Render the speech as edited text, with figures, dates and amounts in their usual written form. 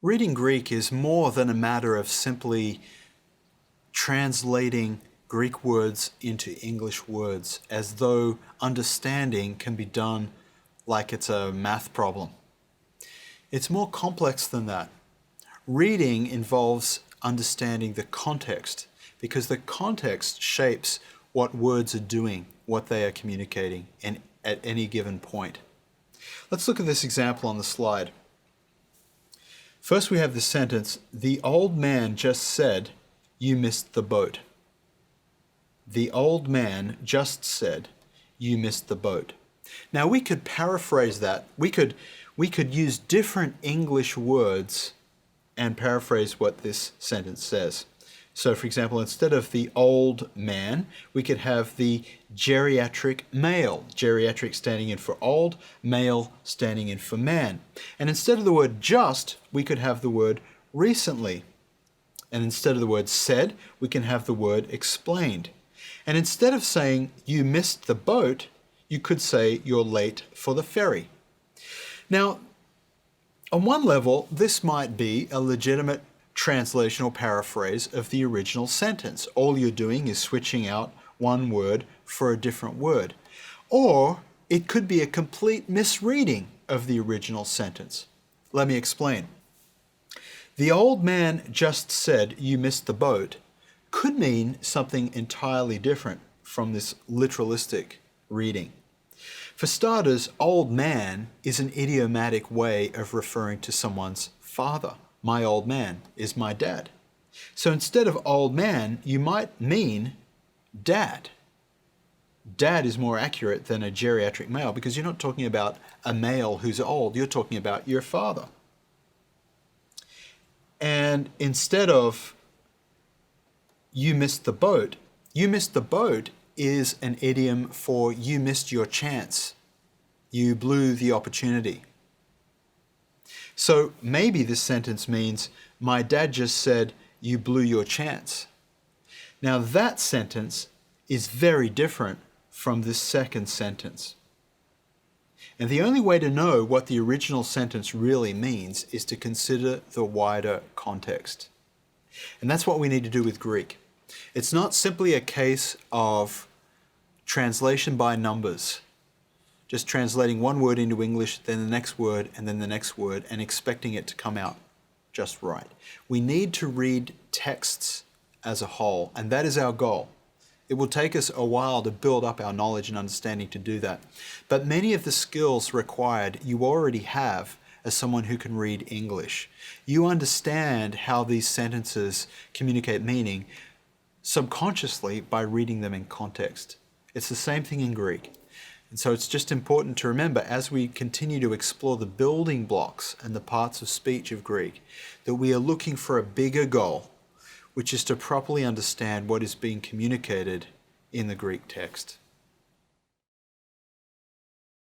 Reading Greek is more than a matter of simply translating Greek words into English words as though understanding can be done like it's a math problem. It's more complex than that. Reading involves understanding the context because the context shapes what words are doing, what they are communicating at any given point. Let's look at this example on the slide. First we have the sentence, "The old man just said, you missed the boat." The old man just said, you missed the boat. Now we could paraphrase that. We could use different English words and paraphrase what this sentence says. So for example, instead of the old man, we could have the geriatric male. Geriatric standing in for old, male standing in for man. And instead of the word just, we could have the word recently. And instead of the word said, we can have the word explained. And instead of saying you missed the boat, you could say you're late for the ferry. Now, on one level, this might be a legitimate translation or paraphrase of the original sentence. All you're doing is switching out one word for a different word. Or it could be a complete misreading of the original sentence. Let me explain. The old man just said you missed the boat could mean something entirely different from this literalistic reading. For starters, old man is an idiomatic way of referring to someone's father. My old man is my dad. So instead of old man, you might mean dad. Dad is more accurate than a geriatric male because you're not talking about a male who's old, you're talking about your father. And instead of you missed the boat is an idiom for you missed your chance. You blew the opportunity. So maybe this sentence means, my dad just said, you blew your chance. Now that sentence is very different from this second sentence. And the only way to know what the original sentence really means is to consider the wider context. And that's what we need to do with Greek. It's not simply a case of translation by numbers. Just translating one word into English, then the next word, and then the next word, and expecting it to come out just right. We need to read texts as a whole, and that is our goal. It will take us a while to build up our knowledge and understanding to do that. But many of the skills required you already have as someone who can read English. You understand how these sentences communicate meaning subconsciously by reading them in context. It's the same thing in Greek. And so it's just important to remember as we continue to explore the building blocks and the parts of speech of Greek that we are looking for a bigger goal, which is to properly understand what is being communicated in the Greek text.